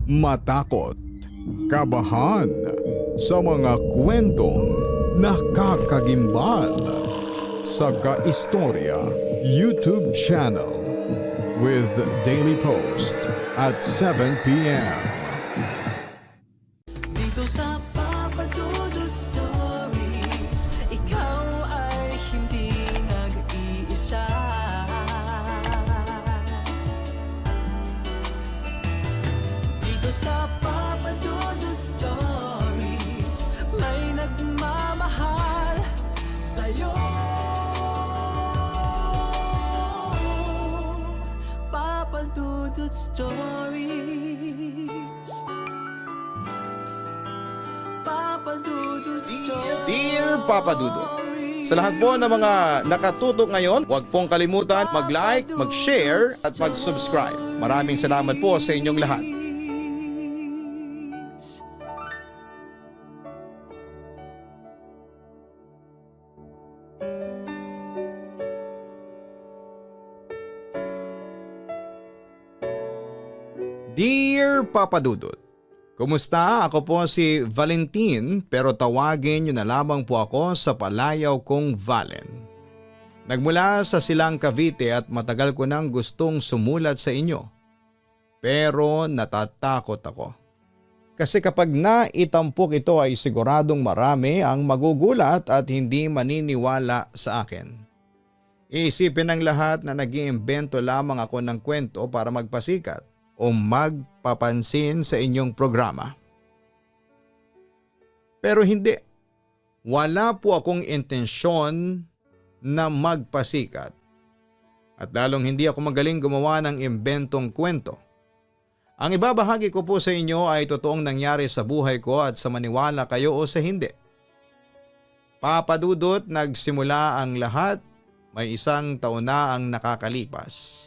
matakot, kabahan, sa mga kwentong nakakagimbal. Sa Kaistorya YouTube channel with daily post at 7 p.m. Dito sa Papa Dudu Stories, ikaw ay hindi nag-iisa. Dito sa Papa Dudu Stories, may nagmamahal sa'yo. Papa Dudu Stories. Papa Dudu Stories. Dear Papa Dudu, sa lahat po ng mga nakatutok ngayon, huwag pong kalimutan mag-like, mag-share at mag-subscribe. Maraming salamat po sa inyong lahat. Dear Papa Dudut, kumusta? Ako po si Valentin pero tawagin niyo na lamang po ako sa palayaw kong Valen. Nagmula sa Silang Cavite at matagal ko nang gustong sumulat sa inyo. Pero natatakot ako. Kasi kapag naitampok ito ay siguradong marami ang magugulat at hindi maniniwala sa akin. Iisipin ng lahat na nag-iimbento lamang ako ng kwento para magpasikat o magpapansin sa inyong programa. Pero hindi. Wala po akong intensyon na magpasikat. At lalong hindi ako magaling gumawa ng imbentong kwento. Ang ibabahagi ko po sa inyo ay totoong nangyari sa buhay ko at sa maniwala kayo o sa hindi. Papadudot, nagsimula ang lahat, may 1 taon na ang nakakalipas.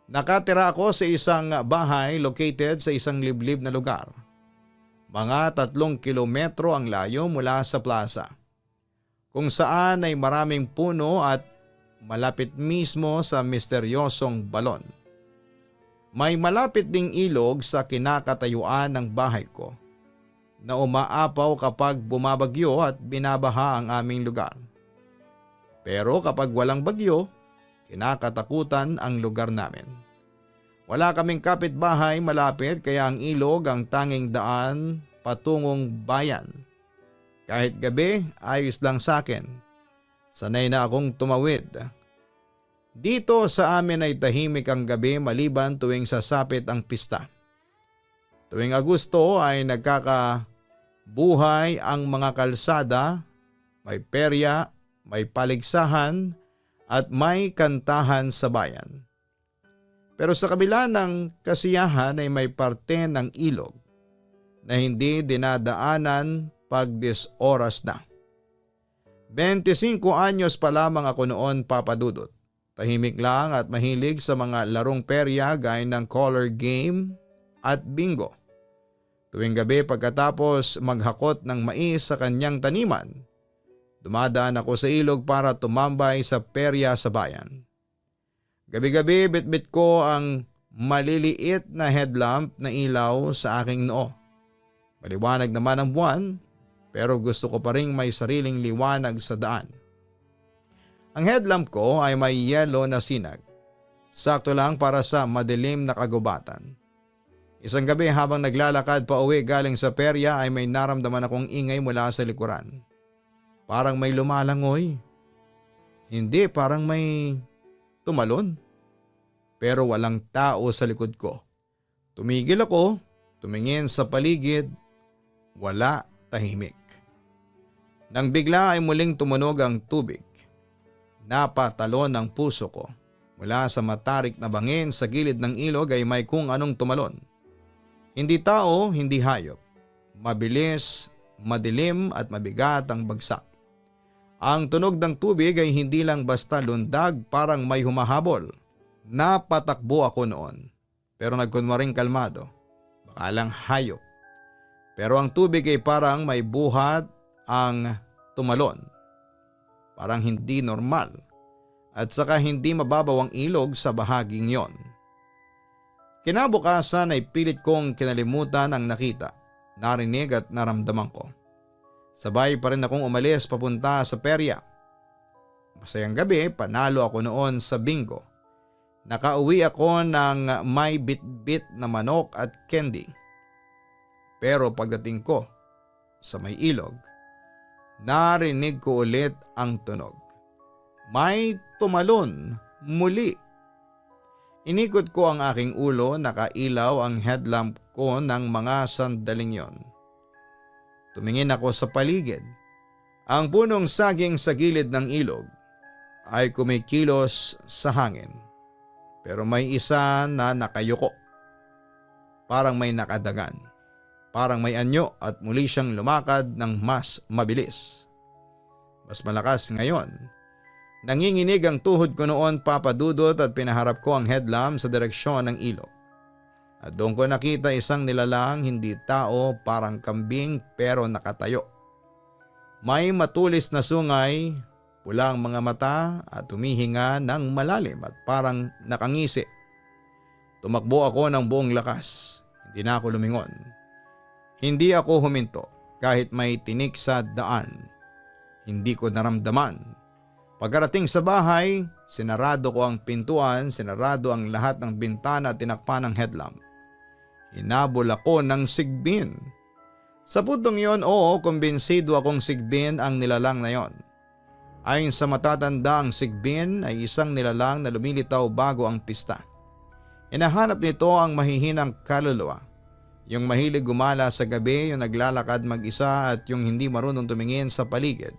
Nakatira ako sa isang bahay located sa isang liblib na lugar. Mga 3 kilometro ang layo mula sa plaza. Kung saan ay maraming puno at malapit mismo sa misteryosong balon. May malapit ding ilog sa kinakatayuan ng bahay ko na umaapaw kapag bumabagyo at binabaha ang aming lugar. Pero kapag walang bagyo, kinakatakutan ang lugar namin. Wala kaming kapitbahay malapit kaya ang ilog ang tanging daan patungong bayan. Kahit gabi, ayos lang sa akin. Sanay na akong tumawid. Dito sa amin ay tahimik ang gabi maliban tuwing sasapit ang pista. Tuwing Agosto ay nagkakabuhay ang mga kalsada, may perya, may paligsahan, at may kantahan sa bayan. Pero sa kabila ng kasiyahan ay may parte ng ilog na hindi dinadaanan pag 10 oras na. 25 anyos pa lamang ako noon, Papa Dudut. Tahimik lang at mahilig sa mga larong perya gaya ng color game at bingo. Tuwing gabi pagkatapos maghakot ng mais sa kanyang taniman, dumadaan ako sa ilog para tumambay sa perya sa bayan. Gabi-gabi bitbit ko ang maliliit na headlamp na ilaw sa aking noo. Maliwanag naman ang buwan pero gusto ko pa ring may sariling liwanag sa daan. Ang headlamp ko ay may yellow na sinag. Sakto lang para sa madilim na kagubatan. Isang gabi habang naglalakad pa uwi galing sa perya ay may naramdaman akong ingay mula sa likuran. Parang may lumalangoy. Hindi, parang may tumalon. Pero walang tao sa likod ko. Tumigil ako, tumingin sa paligid, wala, tahimik. Nang bigla ay muling tumunog ang tubig. Napatalon ang puso ko. Mula sa matarik na bangin sa gilid ng ilog ay may kung anong tumalon. Hindi tao, hindi hayop. Mabilis, madilim at mabigat ang bagsak. Ang tunog ng tubig ay hindi lang basta lundag, parang may humahabol. Napatakbo ako noon. Pero nagkunwaring kalmado. Baka lang hayop. Pero ang tubig ay parang may buhat ang tumalon. Parang hindi normal. At saka hindi mababaw ang ilog sa bahaging yon. Kinabukasan ay pilit kong kinalimutan ang nakita, narinig at naramdaman ko. Sabay pa rin akong umalis papunta sa perya. Masayang gabi, panalo ako noon sa bingo. Nakauwi ako ng may bit-bit na manok at candy. Pero pagdating ko sa may ilog, narinig ko ulit ang tunog. May tumalon muli. Inikot ko ang aking ulo, nakailaw ang headlamp ko ng mga sandaling yon. Tumingin ako sa paligid. Ang punong saging sa gilid ng ilog ay kumikilos sa hangin. Pero may isa na nakayuko. Parang may nakadagan. Parang may anyo at muli siyang lumakad ng mas mabilis. Mas malakas ngayon. Nanginginig ang tuhod ko noon, Papa Dudut, at pinaharap ko ang headlamp sa direksyon ng ilog. At doon ko nakita isang nilalang, hindi tao, parang kambing pero nakatayo. May matulis na sungay, pulang mga mata at humihinga ng malalim at parang nakangisi. Tumakbo ako ng buong lakas. Hindi na ako lumingon. Hindi ako huminto kahit may tinik sa daan. Hindi ko naramdaman. Pagkarating sa bahay, sinarado ko ang pintuan, sinarado ang lahat ng bintana at tinakpan ng headlamp. Hinabol ako ng sigbin. Sa puntong yon, kumbinsido akong sigbin ang nilalang na yon. Ayon sa matatanda, ang sigbin ay isang nilalang na lumilitaw bago ang pista. Hinahanap nito ang mahihinang kaluluwa. Yung mahilig gumala sa gabi, yung naglalakad mag-isa at yung hindi marunong tumingin sa paligid.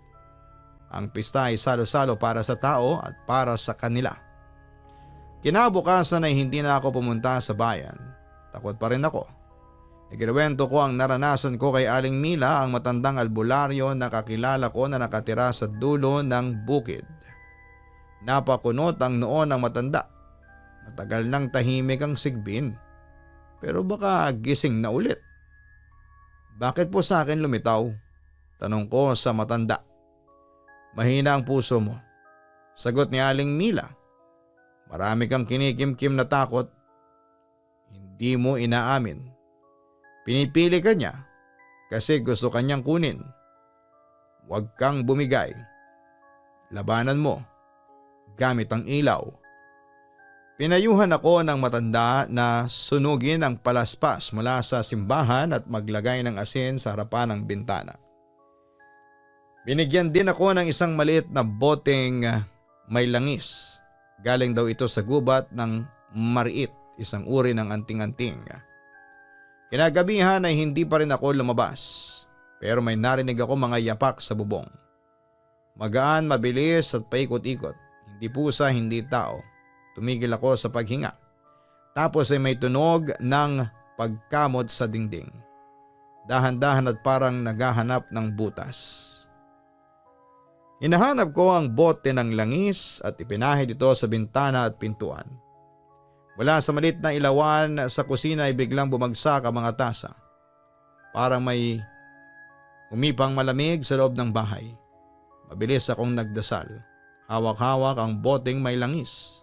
Ang pista ay salo-salo para sa tao at para sa kanila. Kinabukasan ay hindi na ako pumunta sa bayan. Takot pa rin ako. Ikinuwento ko ang naranasan ko kay Aling Mila, ang matandang albularyo na kakilala ko na nakatira sa dulo ng bukid. Napakunot ang noon ng matanda. Matagal nang tahimik ang sigbin. Pero baka gising na ulit. Bakit po sa akin lumitaw? Tanong ko sa matanda. Mahina ang puso mo. Sagot ni Aling Mila. Marami kang kinikimkim na takot. Hindi mo inaamin. Pinipili ka niya kasi gusto kanyang kunin. Huwag kang bumigay. Labanan mo gamit ang ilaw. Pinayuhan ako ng matanda na sunugin ang palaspas mula sa simbahan at maglagay ng asin sa harapan ng bintana. Binigyan din ako ng isang maliit na boteng may langis. Galing daw ito sa gubat ng mariit, isang uri ng anting-anting. Kinagabihan ay hindi pa rin ako lumabas, pero may narinig ako mga yapak sa bubong. Magaan, mabilis at paikot-ikot. Hindi pusa, hindi tao. Tumigil ako sa paghinga. Tapos ay may tunog ng pagkamot sa dingding. Dahan-dahan at parang naghahanap ng butas. Hinahanap ko ang bote ng langis at ipinahid ito sa bintana at pintuan. Mula sa maliit na ilawan sa kusina ay biglang bumagsak ang mga tasa. Parang may umipang malamig sa loob ng bahay. Mabilis akong nagdasal. Hawak-hawak ang boteng may langis.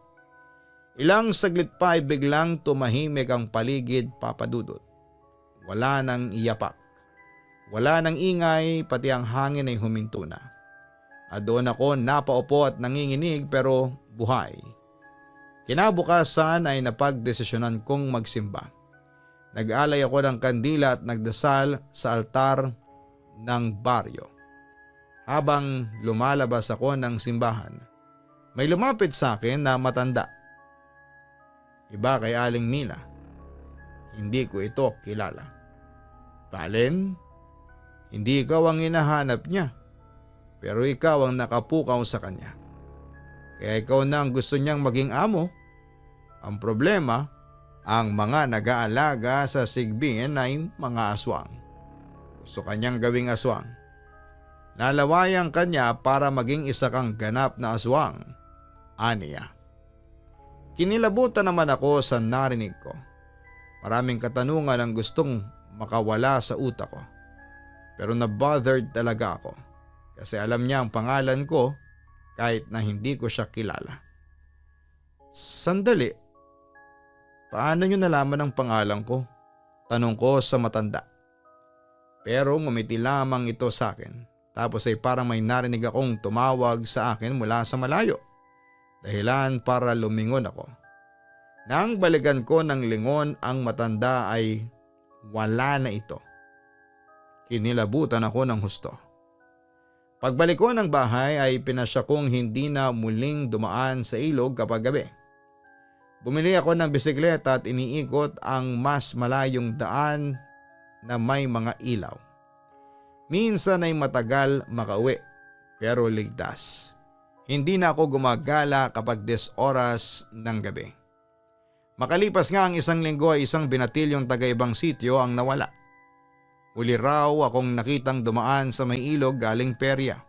Ilang saglit pa ay biglang tumahimik ang paligid, Papa Dudut. Wala nang iyapak. Wala nang ingay, pati ang hangin ay huminto na. At doon ako napaupo at nanginginig pero buhay. Kinabukasan ay napagdesisyonan kong magsimba. Nag-alay ako ng kandila at nagdasal sa altar ng baryo. Habang lumalabas ako ng simbahan, may lumapit sa akin na matanda. Iba kay Aling Mila. Hindi ko ito kilala. Kalen, hindi ikaw ang hinahanap niya. Pero ikaw ang nakapukaw sa kanya. Kaya ikaw na ang gusto niyang maging amo. Ang problema, ang mga nag-aalaga sa sigbin ay mga aswang. Gusto kanyang gawing aswang. Nalawayan kanya para maging isa kang ganap na aswang. Aniya. Kinilabutan naman ako sa narinig ko. Maraming katanungan ang gustong makawala sa utak ko. Pero na-bothered talaga ako. Kasi alam niya ang pangalan ko kahit na hindi ko siya kilala. Sandali. paano nyo nalaman ang pangalan ko? Tanong ko sa matanda. Pero ngumiti lamang ito sa akin. Tapos ay parang may narinig akong tumawag sa akin mula sa malayo. Dahilan para lumingon ako. Nang balikan ko ng lingon ang matanda ay wala na ito. Kinilabutan ako ng husto. Pagbalik ko ng bahay ay pinasya kong hindi na muling dumaan sa ilog kapag gabi. Bumili ako ng bisikleta at iniikot ang mas malayong daan na may mga ilaw. Minsan ay matagal makauwi pero ligtas. Hindi na ako gumagala kapag 10 oras ng gabi. Makalipas nga ang isang linggo ay isang binatilyong taga-ibang sitio ang nawala. Huli raw akong nakitang dumaan sa may ilog galing perya.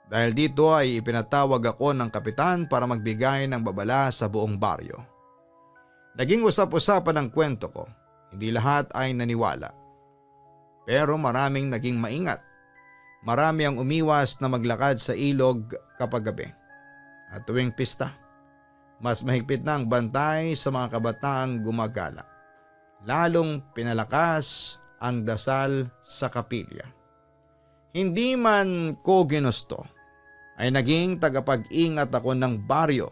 Dahil dito ay ipinatawag ako ng kapitan para magbigay ng babala sa buong baryo. Naging usap-usapan ang kwento ko. Hindi lahat ay naniwala. Pero maraming naging maingat. Marami ang umiwas na maglakad sa ilog kapag gabi. At tuwing pista, mas mahigpit na ang bantay sa mga kabataang gumagala. Lalong pinalakas ang dasal sa kapilya. Hindi man ko ginusto, ay naging tagapag-ingat ako ng baryo.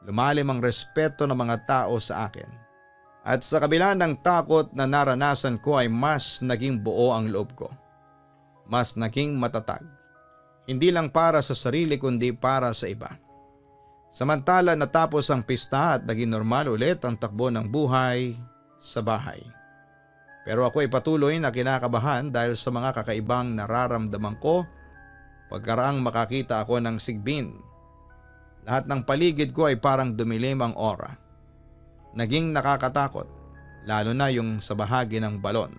Lumalim ang respeto ng mga tao sa akin. At sa kabila ng takot na naranasan ko ay mas naging buo ang loob ko. Mas naging matatag. Hindi lang para sa sarili kundi para sa iba. Samantala natapos ang pista at naging normal ulit ang takbo ng buhay sa bahay. Pero ako ay patuloy na kinakabahan dahil sa mga kakaibang nararamdaman ko pagkaraang makakita ako ng sigbin. Lahat ng paligid ko ay parang dumilim ang aura. Naging nakakatakot, lalo na yung sa bahagi ng balon.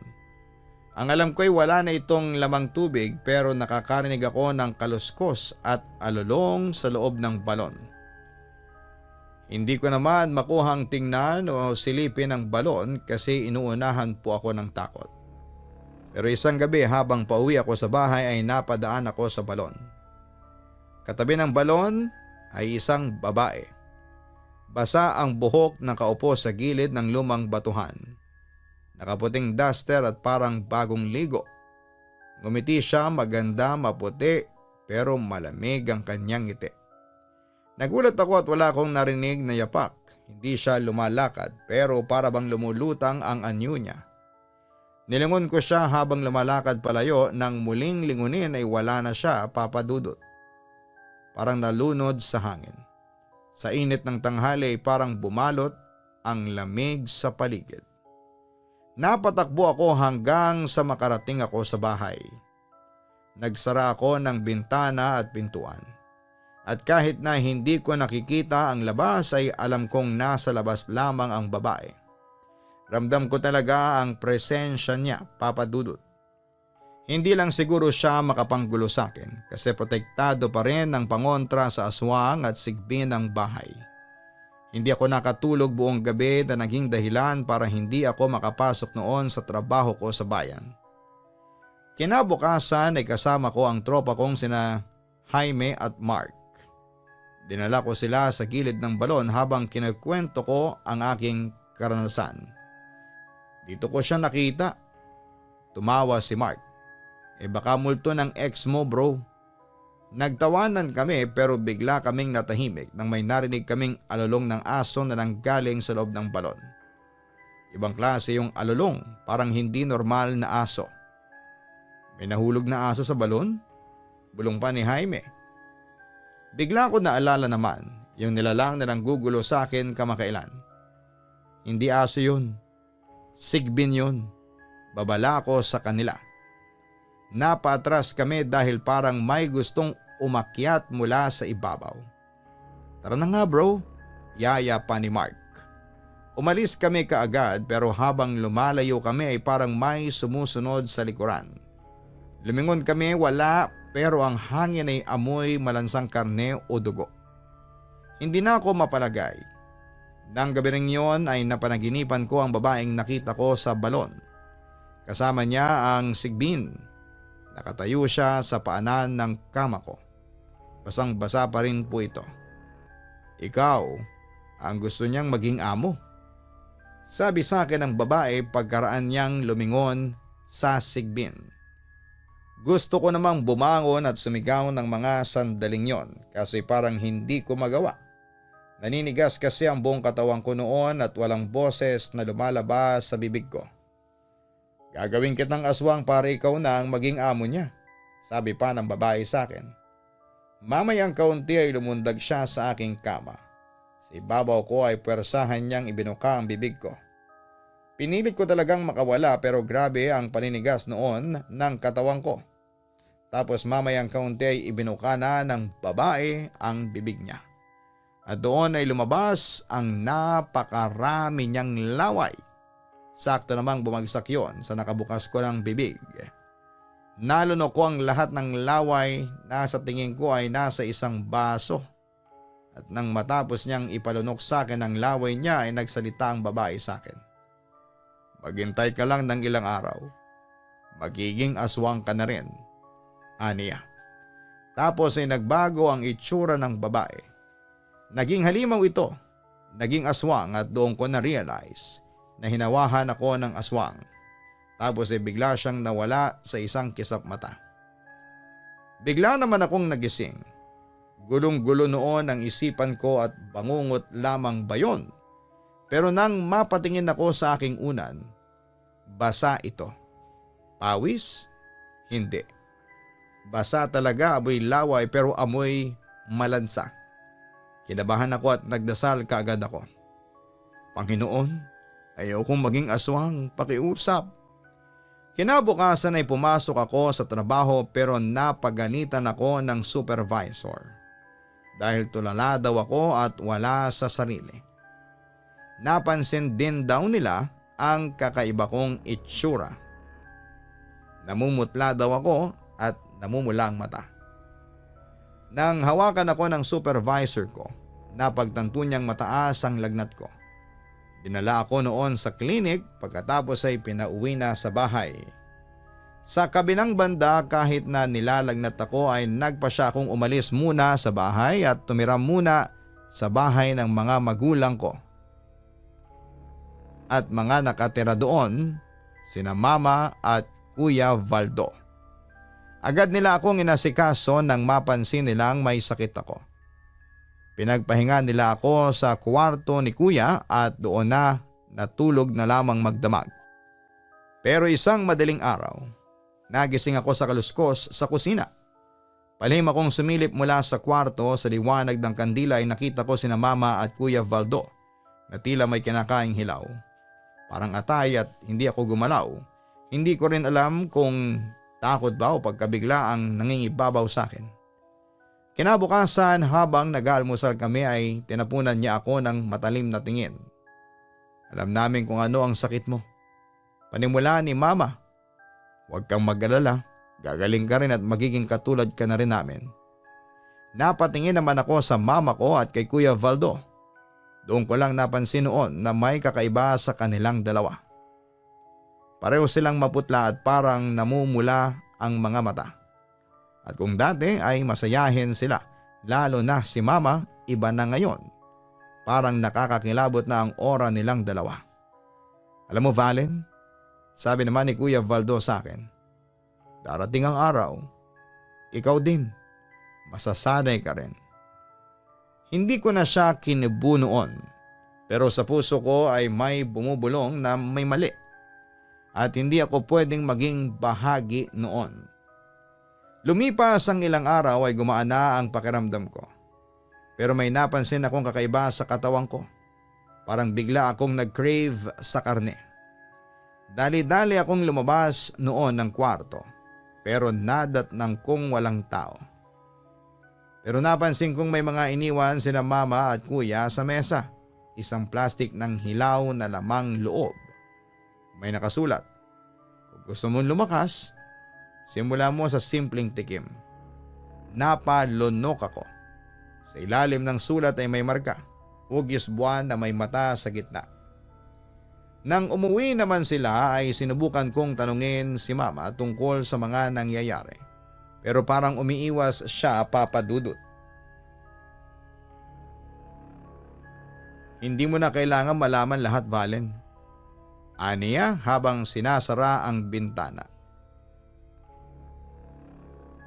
Ang alam ko ay wala na itong lamang tubig pero nakakarinig ako ng kaluskos at alulong sa loob ng balon. Hindi ko naman makuhang tingnan o silipin ang balon kasi inuunahan po ako ng takot. Pero isang gabi habang pauwi ako sa bahay ay napadaan ako sa balon. Katabi ng balon ay isang babae. Basa ang buhok na kaupo sa gilid ng lumang batuhan. Nakaputing duster at parang bagong ligo. Ngumiti siya, maganda, maputi, pero malamig ang kanyang ngiti. Nagulat ako at wala akong narinig na yapak. Hindi siya lumalakad pero para bang lumulutang ang anyo niya. Nilingon ko siya habang lumalakad palayo, nang muling lingunin ay wala na siya, papadudot. Parang nalunod sa hangin. Sa init ng tanghali ay parang bumalot ang lamig sa paligid. Napatakbo ako hanggang sa makarating ako sa bahay. Nagsara ako ng bintana at pintuan. At kahit na hindi ko nakikita ang labas ay alam kong nasa labas lamang ang babae. Ramdam ko talaga ang presensya niya, papadudot. Hindi lang siguro siya makapanggulo sa akin kasi protektado pa rin ang pangontra sa aswang at sigbin ng bahay. Hindi ako nakatulog buong gabi na naging dahilan para hindi ako makapasok noon sa trabaho ko sa bayan. Kinabukasan ay kasama ko ang tropa kong sina Jaime at Mark. Dinala ko sila sa gilid ng balon habang kinukwento ko ang aking karanasan. Dito ko siya nakita. Tumawa si Mark. Baka multo ng ex mo, bro. Nagtawanan kami pero bigla kaming natahimik nang may narinig kaming alulong ng aso na nanggaling sa loob ng balon. Ibang klase yung alulong, parang hindi normal na aso. May nahulog na aso sa balon? Bulong pa ni Jaime. Bigla ko naalala naman yung nilalang na nanggugulo sa akin kamakailan. Hindi aso yun. Sigbin yun. Babala ko sa kanila. Napatras kami dahil parang may gustong umakyat mula sa ibabaw. Tara na nga bro, yaya pa ni Mark. Umalis kami kaagad pero habang lumalayo kami ay parang may sumusunod sa likuran. Lumingon kami, wala, pero ang hangin ay amoy malansang karne o dugo. Hindi na ako mapalagay. Nang gabi ring yon ay napanaginipan ko ang babaeng nakita ko sa balon. Kasama niya ang sigbin. Nakatayo siya sa paanan ng kama ko. Basang-basa pa rin po ito. Ikaw, ang gusto niyang maging amo. Sabi sa akin ng babae pagkaraan niyang lumingon sa sigbin. Gusto ko namang bumangon at sumigaw ng mga sandaling yon kasi parang hindi ko magawa. Naninigas kasi ang buong katawan ko noon at walang boses na lumalabas sa bibig ko. Gagawin kitang aswang para ikaw na ang maging amo niya, sabi pa ng babae sa akin. Mamayang kaunti ay lumundag siya sa aking kama. Sa ibabaw ko ay puwersahan niyang ibinuka ang bibig ko. Pinilit ko talagang makawala pero grabe ang paninigas noon ng katawan ko. Tapos mamayang kaunti ay ibinuka na ng babae ang bibig niya. At doon ay lumabas ang napakarami niyang laway. Sakto namang bumagsak yon sa nakabukas ko ng bibig. Nalunok ko ang lahat ng laway na sa tingin ko ay nasa isang baso. At nang matapos niyang ipalunok sa akin ang laway niya ay nagsalita ang babae sa akin. Maghintay ka lang ng ilang araw. Magiging aswang ka na rin, aniya. Tapos ay nagbago ang itsura ng babae. Naging halimaw ito, naging aswang at doon ko na-realize na hinawahan ako ng aswang. Tapos ay bigla siyang nawala sa isang kisap mata. Bigla naman akong nagising. Gulong-gulo noon ang isipan ko at bangungot lamang ba yun? Pero nang mapatingin ako sa aking unan, basa ito. Pawis? Hindi. Basa talaga, amoy laway pero amoy malansa. Kinabahan ako at nagdasal kaagad ako. Panginoon, ayaw kong maging aswang, pakiusap. Kinabukasan ay pumasok ako sa trabaho pero napaganitan ako ng supervisor. Dahil tulala daw ako at wala sa sarili. Napansin din daw nila ang kakaiba kong itsura. Namumutla daw ako at namumula ang mata. Nang hawakan ako ng supervisor ko, napagtanto niyang mataas ang lagnat ko. Dinala ako noon sa klinik pagkatapos ay pinauwi na sa bahay. Sa kabilang banda kahit na nilalagnat ako ay nagpa siya akong umalis muna sa bahay at tumira muna sa bahay ng mga magulang ko. At mga nakatira doon, sina Mama at Kuya Valdo. Agad nila akong inasikaso nang mapansin nilang may sakit ako. Pinagpahinga nila ako sa kwarto ni Kuya at doon na natulog na lamang magdamag. Pero isang madaling araw, nagising ako sa kaluskos sa kusina. Palihim akong sumilip mula sa kwarto, sa liwanag ng kandila ay nakita ko sina Mama at Kuya Valdo na tila may kinakaing hilaw. Parang atay at hindi ako gumalaw. Hindi ko rin alam kung takot ba o pagkabigla ang nangingibabaw sa akin. Kinabukasan habang nag-aalmusal kami ay tinapunan niya ako ng matalim na tingin. Alam namin kung ano ang sakit mo. Panimula ni Mama, huwag kang mag-alala, gagaling ka rin at magiging katulad ka na rin namin. Napatingin naman ako sa mama ko at kay Kuya Valdo. Doon ko lang napansin noon na may kakaiba sa kanilang dalawa. Pareho silang maputla at parang namumula ang mga mata. At kung dati ay masayahin sila, lalo na si Mama, iba na ngayon. Parang nakakakilabot na ang aura nilang dalawa. Alam mo Valen, sabi naman ni Kuya Valdo sa akin, darating ang araw, ikaw din, masasanay ka rin. Hindi ko na siya kinubo noon, pero sa puso ko ay may bumubulong na may mali. At hindi ako pwedeng maging bahagi noon. Lumipas ang ilang araw ay gumaan na ang pakiramdam ko. Pero may napansin akong kakaiba sa katawan ko. Parang bigla akong nag-crave sa karne. Dali-dali akong lumabas noon ng kwarto. Pero nadatnang kong walang tao. Pero napansin kong may mga iniwan sina Mama at Kuya sa mesa. Isang plastik ng hilaw na lamang loob. May nakasulat, kung gusto mong lumakas, simula mo sa simpleng tikim. Napalunok ako. Sa ilalim ng sulat ay may marka, hugis buwan na may mata sa gitna. Nang umuwi naman sila ay sinubukan kong tanungin si Mama tungkol sa mga nangyayari. Pero parang umiiwas siya, Papa Dudut. Hindi mo na kailangan malaman lahat, Valen. Aniya habang sinasara ang bintana.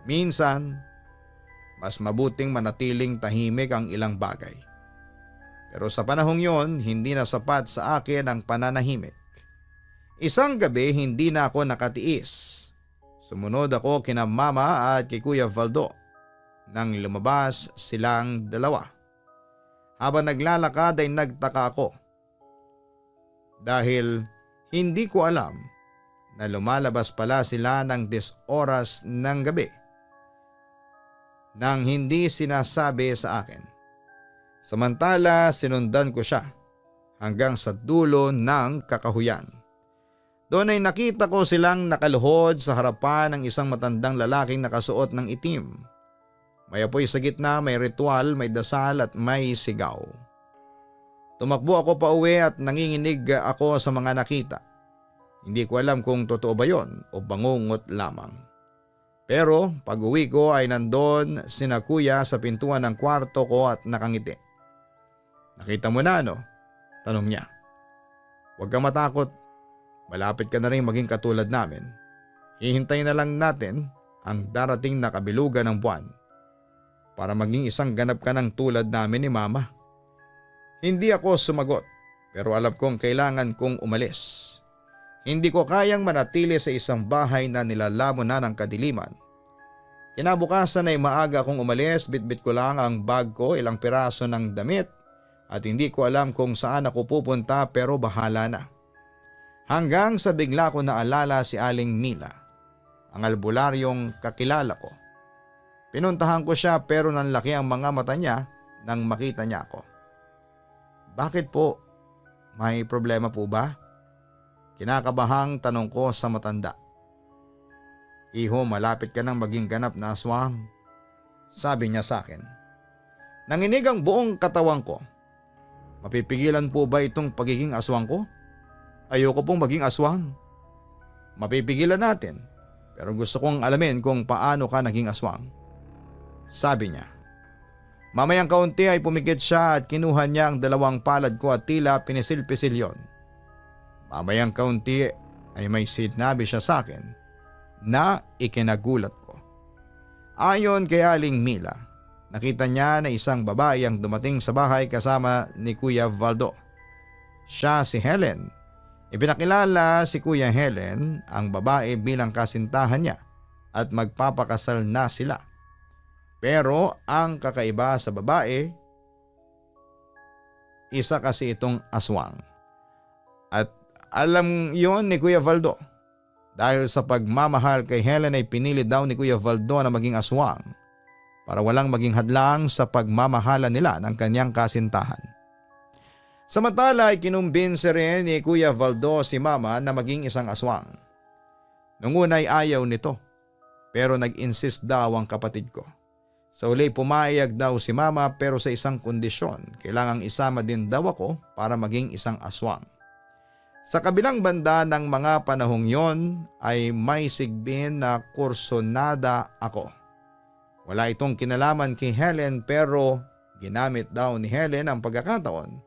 Minsan, mas mabuting manatiling tahimik ang ilang bagay. Pero sa panahong yon, hindi na sapat sa akin ang pananahimik. Isang gabi hindi na ako nakatiis. Sumunod ako kina Mama at kay Kuya Valdo nang lumabas silang dalawa. Habang naglalakad ay nagtaka ako dahil hindi ko alam na lumalabas pala sila ng 10 oras ng gabi nang hindi sinasabi sa akin. Samantala sinundan ko siya hanggang sa dulo ng kakahuyan. Doon ay nakita ko silang nakaluhod sa harapan ng isang matandang lalaking nakasuot ng itim. May apoy sa gitna, may ritual, may dasal at may sigaw. Tumakbo ako pa uwi at nanginginig ako sa mga nakita. Hindi ko alam kung totoo ba yon o bangungot lamang. Pero pag uwi ko ay nandun sina Kuya sa pintuan ng kwarto ko at nakangiti. "Nakita mo na ano?" tanong niya. "Huwag kang matakot. Malapit ka na rin maging katulad namin. Hihintayin na lang natin ang darating na kabilugan ng buwan para maging isang ganap ka ng tulad namin ni Mama." Hindi ako sumagot pero alam kong kailangan kong umalis. Hindi ko kayang manatili sa isang bahay na nilalamon na ng kadiliman. Kinabukasan ay maaga akong umalis, bitbit ko lang ang bag ko, ilang piraso ng damit at hindi ko alam kung saan ako pupunta pero bahala na. Hanggang sa bigla ko naalala si Aling Mila, ang albularyong kakilala ko. Pinuntahan ko siya pero nanlaki ang mga mata niya nang makita niya ako. "Bakit po? May problema po ba?" Kinakabahang tanong ko sa matanda. "Iho, malapit ka nang maging ganap na aswang," sabi niya sa akin. Nanginig ang buong katawan ko. Mapipigilan po ba itong pagiging aswang ko? Ayoko pong maging aswang. Mapipigilan natin, pero gusto kong alamin kung paano ka naging aswang, sabi niya. Mamayang kaunti ay pumikit siya at kinuha niya ang 2 palad ko at tila pinisil-pisil yon. Mamayang kaunti ay may sinabi siya sa akin na ikinagulat ko. Ayon kay Aling Mila, nakita niya na isang babae ang dumating sa bahay kasama ni Kuya Valdo. Siya si Helen. Ipinakilala si Kuya Helen ang babae bilang kasintahan niya at magpapakasal na sila. Pero ang kakaiba sa babae, isa kasi itong aswang. At alam yon ni Kuya Valdo. Dahil sa pagmamahal kay Helen ay pinili daw ni Kuya Valdo na maging aswang para walang maging hadlang sa pagmamahala nila ng kanyang kasintahan. Samantala ay kinumbinse rin ni Kuya Valdo si Mama na maging isang aswang. Nung una ay ayaw nito, pero nag-insist daw ang kapatid ko. Sa uli pumayag daw si Mama pero sa isang kondisyon, kailangang isama din daw ako para maging isang aswang. Sa kabilang banda ng mga panahong yon ay may sigbin na kursonada ako. Wala itong kinalaman kay Helen pero ginamit daw ni Helen ang pagkakataon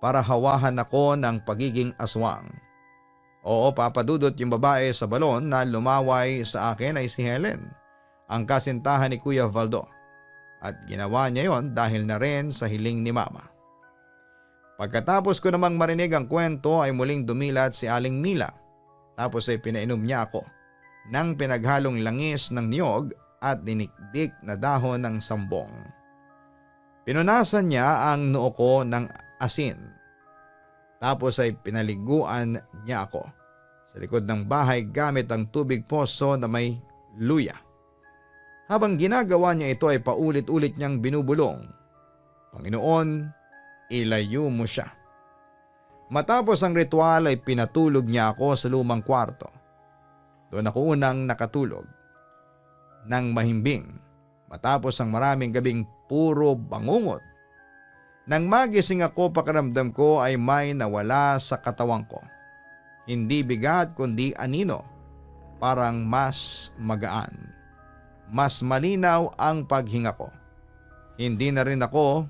para hawahan ako ng pagiging aswang. Oo, papadudot yung babae sa balon na lumaway sa akin ay si Helen, ang kasintahan ni Kuya Valdo. At ginawa niya yon dahil na rin sa hiling ni Mama. Pagkatapos ko namang marinig ang kwento ay muling dumilat si Aling Mila. Tapos ay pinainom niya ako ng pinaghalong langis ng niyog at dinikdik na dahon ng sambong. Pinunasan niya ang noo ko ng asin. Tapos ay pinaliguan niya ako sa likod ng bahay gamit ang tubig poso na may luya. Habang ginagawa niya ito ay paulit-ulit niyang binubulong, "Panginoon, ilayo mo siya." Matapos ang ritual ay pinatulog niya ako sa lumang kwarto. Doon ako unang nakatulog ng mahimbing matapos ang maraming gabing puro bangungot. Nang magising ako, pakiramdam ko ay may nawala sa katawan ko. Hindi bigat kundi anino, parang mas magaan. Mas malinaw ang paghinga ko. Hindi na rin ako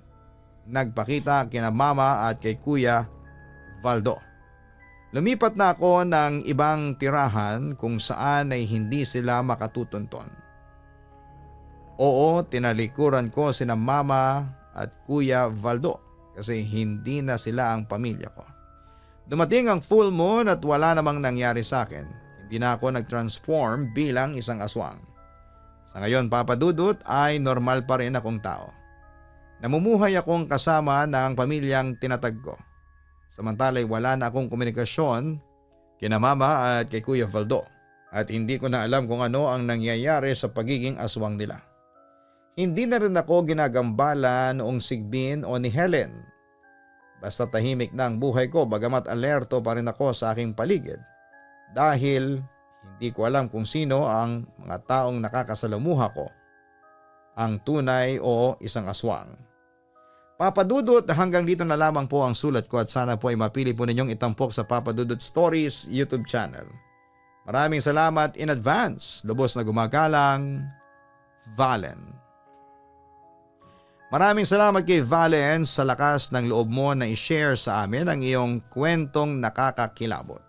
nagpakita kina Mama at kay Kuya Valdo. Lumipat na ako ng ibang tirahan kung saan ay hindi sila makatutunton. Oo, tinalikuran ko sina Mama at Kuya Valdo kasi hindi na sila ang pamilya ko. Dumating ang full moon at wala namang nangyari sa akin. Hindi na ako nag-transform bilang isang aswang. Sa ngayon, Papa Dudut, ay normal pa rin akong tao. Namumuhay akong kasama ng pamilyang tinatag ko. Samantala'y wala na akong komunikasyon kina Mama at kay Kuya Valdo at hindi ko na alam kung ano ang nangyayari sa pagiging aswang nila. Hindi na rin ako ginagambala noong Sigbin o ni Helen. Basta tahimik na ang buhay ko bagamat alerto pa rin ako sa aking paligid dahil hindi ko alam kung sino ang mga taong nakakasalamuha ko, ang tunay o isang aswang. Papa Dudut, hanggang dito na lamang po ang sulat ko at sana po ay mapili po ninyong itampok sa Papa Dudut Stories YouTube channel. Maraming salamat in advance. Lubos na gumagalang, Valen. Maraming salamat kay Valen sa lakas ng loob mo na i-share sa amin ang iyong kwentong nakakakilabot.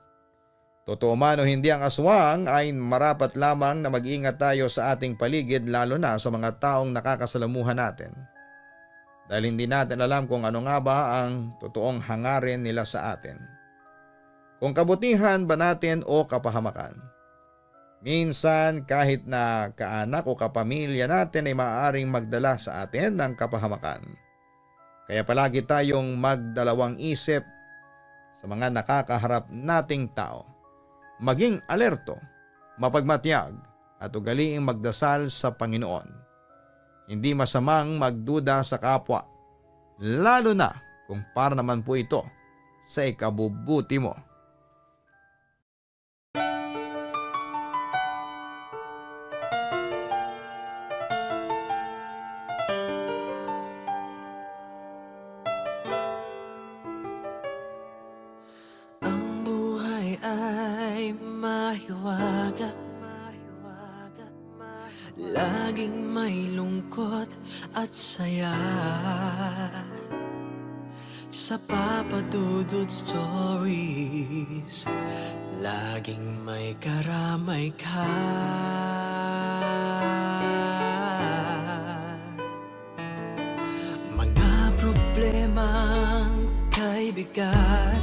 Totoo man o hindi ang aswang ay marapat lamang na mag-ingat tayo sa ating paligid lalo na sa mga taong nakakasalamuhan natin. Dahil hindi natin alam kung ano nga ba ang totoong hangarin nila sa atin. Kung kabutihan ba natin o kapahamakan. Minsan kahit na kaanak o kapamilya natin ay maaaring magdala sa atin ng kapahamakan. Kaya palagi tayong magdalawang isip sa mga nakakaharap nating tao. Maging alerto, mapagmatyag at ugaliing magdasal sa Panginoon. Hindi masamang magduda sa kapwa, lalo na kung para naman po ito sa ikabubuti mo. Ang buhay ay mahiwaga, laging may lungkot at saya. Sa Papa Dudut Stories, laging may karamay ka. Mga problemang kay bigat,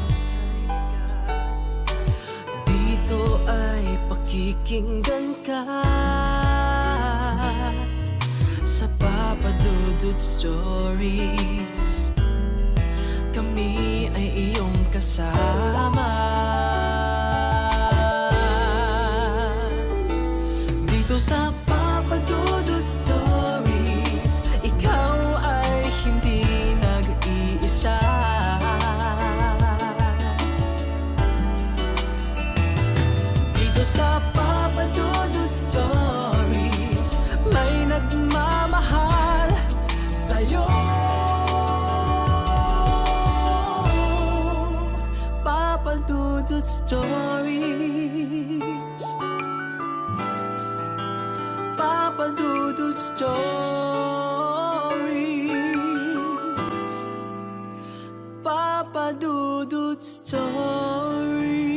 dito ay pakikinggan ka. Sa Papa Dudut Stories, kami ay iyong kasama. Dito sa Papa Dudut Stories, ikaw ay hindi nag-iisa. Dito sa Papa Dudut Stories, may nagmamahal sa'yo. Papa Dudut Stories, Papa Dudut Stories, Papa Dudut Stories.